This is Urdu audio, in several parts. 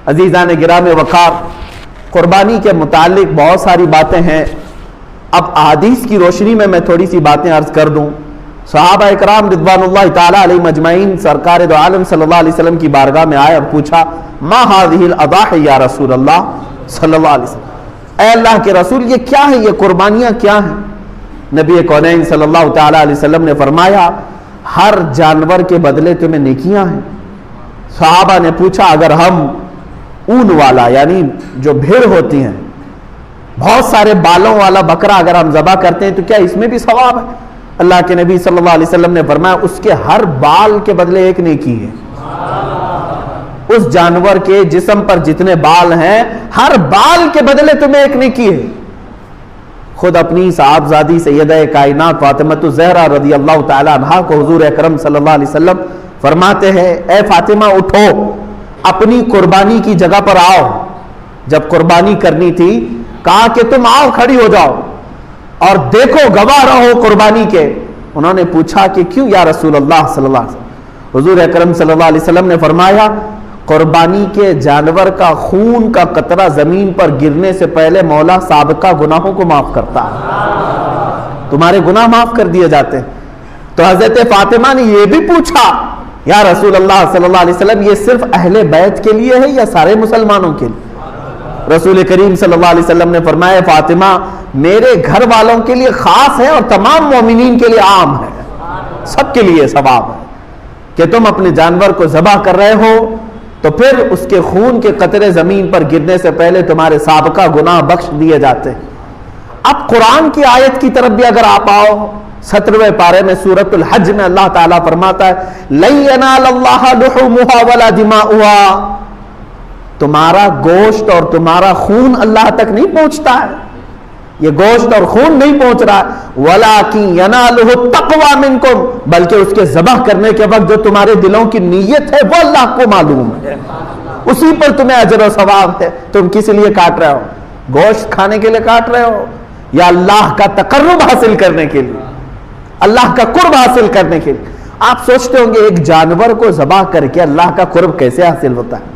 عزیزان گرامی وقار، قربانی کے متعلق بہت ساری باتیں ہیں. اب احادیث کی روشنی میں تھوڑی سی باتیں عرض کر دوں. صحابہ اکرام رضوان اللہ تعالی علیہم اجمعین سرکار دو عالم صلی اللہ علیہ وسلم کی بارگاہ میں آئے اور پوچھا ما هذه الاضاحی یا رسول اللہ صلی اللہ علیہ وسلم، اے اللہ کے رسول یہ کیا ہے، یہ قربانیاں کیا ہیں؟ نبی کونین صلی اللہ تعالی علیہ وسلم نے فرمایا ہر جانور کے بدلے تمہیں نیکیاں ہیں. صحابہ نے پوچھا اگر ہم اون والا یعنی جو بھیڑ ہوتی ہیں بہت سارے بالوں والا بکرا اگر ہم ذبح کرتے ہیں تو کیا اس میں بھی ثواب ہے؟ اللہ کے نبی صلی اللہ علیہ وسلم نے فرمایا اس کے ہر بال کے بدلے ایک نیکی ہے. اس جانور کے جسم پر جتنے بال ہیں ہر بال کے بدلے تمہیں ایک نیکی ہے. خود اپنی صاحبزادی سیدہ کائنات فاطمہ الزہرا رضی اللہ تعالی عنہا کو حضور اکرم صلی اللہ علیہ وسلم فرماتے ہیں اے فاطمہ اٹھو اپنی قربانی کی جگہ پر آؤ. جب قربانی کرنی تھی کہا کہ تم آؤ کھڑی ہو جاؤ اور دیکھو گواہ رہو قربانی کے. انہوں نے پوچھا کہ کیوں یا رسول اللہ صلی اللہ علیہ وسلم؟ حضور اکرم صلی اللہ علیہ وسلم نے فرمایا قربانی کے جانور کا خون کا قطرہ زمین پر گرنے سے پہلے مولا سابقہ گناہوں کو معاف کرتا ہے، تمہارے گناہ معاف کر دیے جاتے ہیں. تو حضرت فاطمہ نے یہ بھی پوچھا یا رسول اللہ صلی اللہ علیہ وسلم یہ صرف اہل بیت کے لیے ہے یا سارے مسلمانوں کے لیے؟ رسول کریم صلی اللہ علیہ وسلم نے فرمایا فاطمہ میرے گھر والوں کے لیے خاص ہے اور تمام مومنین کے لیے عام ہے، سب کے لیے ثواب ہے کہ تم اپنے جانور کو ذبح کر رہے ہو تو پھر اس کے خون کے قطرے زمین پر گرنے سے پہلے تمہارے سابقہ گناہ بخش دیے جاتے ہیں. اب قرآن کی آیت کی طرف بھی اگر آپ آؤ 17ویں پارے میں سورۃ الحج میں اللہ تعالیٰ فرماتا ہے لَن يَنَالَ اللَّهَ لُحُومُهَا وَلَا دِمَاؤُهَا، تمہارا گوشت اور تمہارا خون اللہ تک نہیں پہنچتا ہے، یہ گوشت اور خون نہیں پہنچ رہا. وَلَٰكِن يَنَالُهُ التَّقْوَىٰ مِنكُمْ، بلکہ اس کے ذبح کرنے کے وقت جو تمہارے دلوں کی نیت ہے وہ اللہ کو معلوم ہے، اسی پر تمہیں اجر و ثواب ہے. تم کس لیے کاٹ رہے ہو؟ گوشت کھانے کے لیے کاٹ رہے ہو یا اللہ کا تقرب حاصل کرنے کے لیے، اللہ کا قرب حاصل کرنے کے لیے؟ آپ سوچتے ہوں گے ایک جانور کو ذبح کر کے اللہ کا قرب کیسے حاصل ہوتا ہے،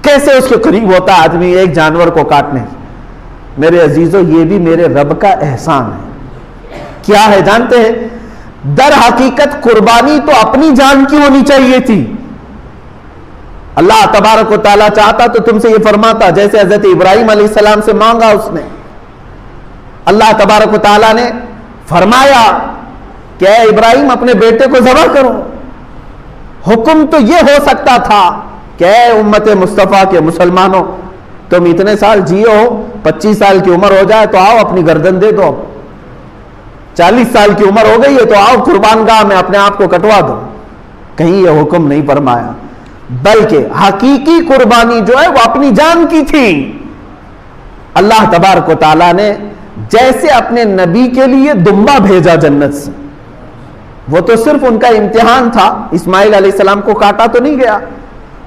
کیسے اس کے قریب ہوتا ہے آدمی ایک جانور کو کاٹنے؟ میرے عزیزو یہ بھی میرے رب کا احسان ہے. کیا ہے جانتے ہیں؟ در حقیقت قربانی تو اپنی جان کی ہونی چاہیے تھی. اللہ تبارک و تعالیٰ چاہتا تو تم سے یہ فرماتا جیسے حضرت ابراہیم علیہ السلام سے مانگا اس نے. اللہ تبارک و تعالیٰ نے فرمایا کہ اے ابراہیم اپنے بیٹے کو ذبح کرو. حکم تو یہ ہو سکتا تھا کہ اے امت مصطفیٰ کے مسلمانوں تم اتنے سال جیو ہو، 25 سال کی عمر ہو جائے تو آؤ اپنی گردن دے دو، 40 سال کی عمر ہو گئی ہے تو آؤ قربان گاہ میں اپنے آپ کو کٹوا دو. کہیں یہ حکم نہیں فرمایا، بلکہ حقیقی قربانی جو ہے وہ اپنی جان کی تھی. اللہ تبارک و تعالیٰ نے جیسے اپنے نبی کے لیے دمبا بھیجا جنت سے، وہ تو صرف ان کا امتحان تھا، اسماعیل علیہ السلام کو کاٹا تو نہیں گیا،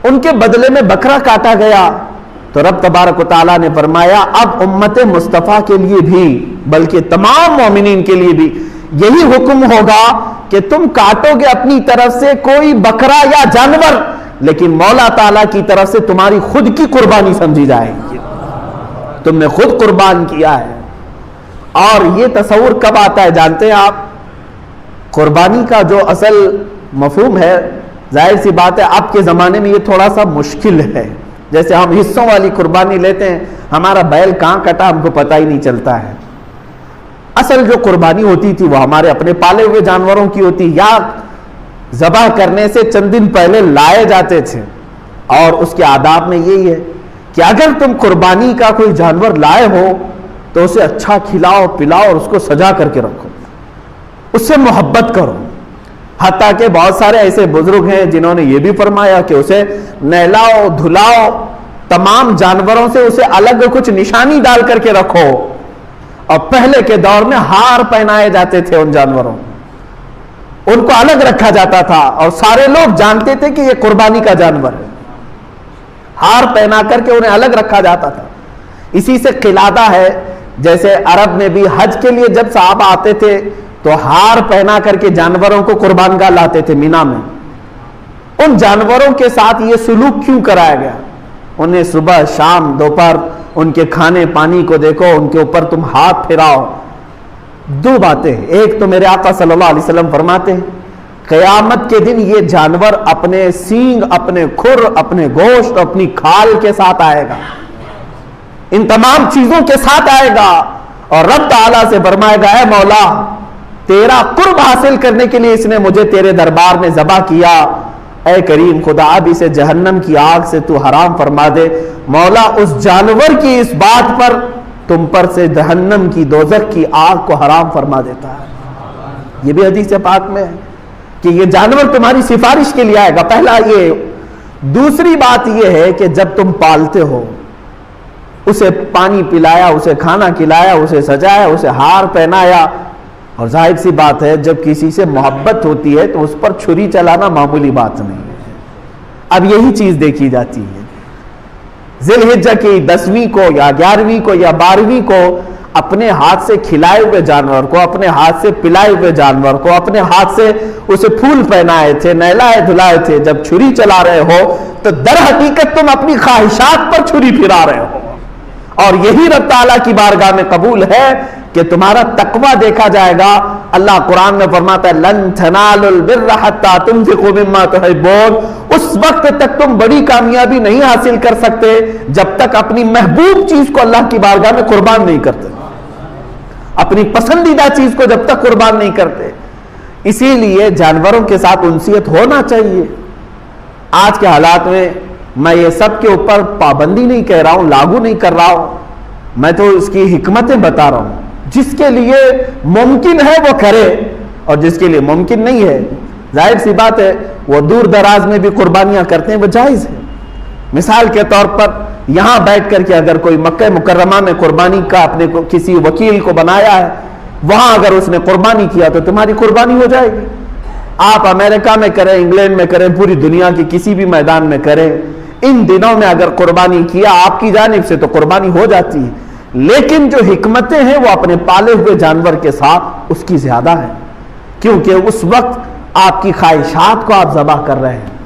ان کے بدلے میں بکرا کاٹا گیا. تو رب تبارک و تعالیٰ نے فرمایا اب امت مصطفیٰ کے لیے بھی بلکہ تمام مومنین کے لیے بھی یہی حکم ہوگا کہ تم کاٹو گے اپنی طرف سے کوئی بکرا یا جانور، لیکن مولا تعالیٰ کی طرف سے تمہاری خود کی قربانی سمجھی جائے گی، تم نے خود قربان کیا ہے. اور یہ تصور کب آتا ہے جانتے ہیں آپ؟ قربانی کا جو اصل مفہوم ہے ظاہر سی بات ہے اب کے زمانے میں یہ تھوڑا سا مشکل ہے. جیسے ہم حصوں والی قربانی لیتے ہیں، ہمارا بیل کہاں کٹا ہم کو پتہ ہی نہیں چلتا ہے. اصل جو قربانی ہوتی تھی وہ ہمارے اپنے پالے ہوئے جانوروں کی ہوتی، یا ذبح کرنے سے چند دن پہلے لائے جاتے تھے. اور اس کے آداب میں یہی ہے کہ اگر تم قربانی کا کوئی جانور لائے ہو تو اسے اچھا کھلاؤ پلاؤ اور اس کو سجا کر کے رکھو، اس سے محبت کرو. حتیٰ کہ بہت سارے ایسے بزرگ ہیں جنہوں نے یہ بھی فرمایا کہ اسے نہلاؤ دھلاؤ، تمام جانوروں سے اسے الگ کچھ نشانی ڈال کر کے رکھو. اور پہلے کے دور میں ہار پہنائے جاتے تھے ان جانوروں، ان کو الگ رکھا جاتا تھا اور سارے لوگ جانتے تھے کہ یہ قربانی کا جانور ہے. ہار پہنا کر کے انہیں الگ رکھا جاتا تھا. اسی سے قلادہ ہے، جیسے عرب میں بھی حج کے لیے جب صحابہ آتے تھے تو ہار پہنا کر کے جانوروں کو قربان گاہ لاتے تھے مینا میں. ان جانوروں کے ساتھ یہ سلوک کیوں کرایا گیا؟ انہیں صبح شام دوپہر ان کے کھانے پانی کو دیکھو، ان کے اوپر تم ہاتھ پھیراؤ۔ دو باتیں، ایک تو میرے آقا صلی اللہ علیہ وسلم فرماتے ہیں قیامت کے دن یہ جانور اپنے سینگ، اپنے کھر، اپنے گوشت، اپنی کھال کے ساتھ آئے گا، ان تمام چیزوں کے ساتھ آئے گا، اور رب تعالیٰ سے فرمائے گا اے مولا تیرا قرب حاصل کرنے کے لیے اس نے مجھے تیرے دربار میں ذبح کیا، اے کریم خدا اب اسے جہنم کی آگ سے تو حرام فرما دے۔ مولا اس جانور کی اس بات پر تم پر سے جہنم کی دوزخ کی آگ کو حرام فرما دیتا ہے۔ یہ بھی حدیث پاک میں ہے کہ یہ جانور تمہاری سفارش کے لیے آئے گا، پہلا یہ۔ دوسری بات یہ ہے کہ جب تم پالتے ہو، اسے پانی پلایا، اسے کھانا کھلایا، اسے سجایا، اسے ہار پہنایا، اور ظاہر سی بات ہے جب کسی سے محبت ہوتی ہے تو اس پر چھری چلانا معمولی بات نہیں ہے۔ اب یہی چیز دیکھی جاتی ہے ذی الحجہ کی 10ویں کو یا 11ویں کو یا 12ویں کو اپنے ہاتھ سے کھلائے ہوئے جانور کو، اپنے ہاتھ سے پلائے ہوئے جانور کو، اپنے ہاتھ سے اسے پھول پہنائے تھے، نہلائے دھلائے تھے، جب چھری چلا رہے ہو تو در حقیقت تم اپنی خواہشات پر چھری پھرا رہے ہو، اور یہی رب تعالیٰ کی بارگاہ میں قبول ہے کہ تمہارا تقوی دیکھا جائے گا۔ اللہ قرآن میں فرماتا ہے لن تنالوا البر حتى تنفقوا مما تحبون، اس وقت تک تم بڑی کامیابی نہیں حاصل کر سکتے جب تک اپنی محبوب چیز کو اللہ کی بارگاہ میں قربان نہیں کرتے، اپنی پسندیدہ چیز کو جب تک قربان نہیں کرتے۔ اسی لیے جانوروں کے ساتھ انسیت ہونا چاہیے۔ آج کے حالات میں یہ سب کے اوپر پابندی نہیں کہہ رہا ہوں، لاگو نہیں کر رہا ہوں، میں تو اس کی حکمتیں بتا رہا ہوں۔ جس کے لیے ممکن ہے وہ کرے، اور جس کے لیے ممکن نہیں ہے ظاہر سی بات ہے وہ دور دراز میں بھی قربانیاں کرتے ہیں، وہ جائز ہے۔ مثال کے طور پر یہاں بیٹھ کر کے اگر کوئی مکہ مکرمہ میں قربانی کا اپنے کسی وکیل کو بنایا ہے، وہاں اگر اس نے قربانی کیا تو تمہاری قربانی ہو جائے گی۔ آپ امریکہ میں کریں، انگلینڈ میں کریں، پوری دنیا کی کسی بھی میدان میں کریں، ان دنوں میں اگر قربانی کیا آپ کی جانب سے تو قربانی ہو جاتی ہے، لیکن جو حکمتیں ہیں وہ اپنے پالے ہوئے جانور کے ساتھ اس کی زیادہ ہے، کیونکہ اس وقت آپ کی خواہشات کو آپ ذبح کر رہے ہیں۔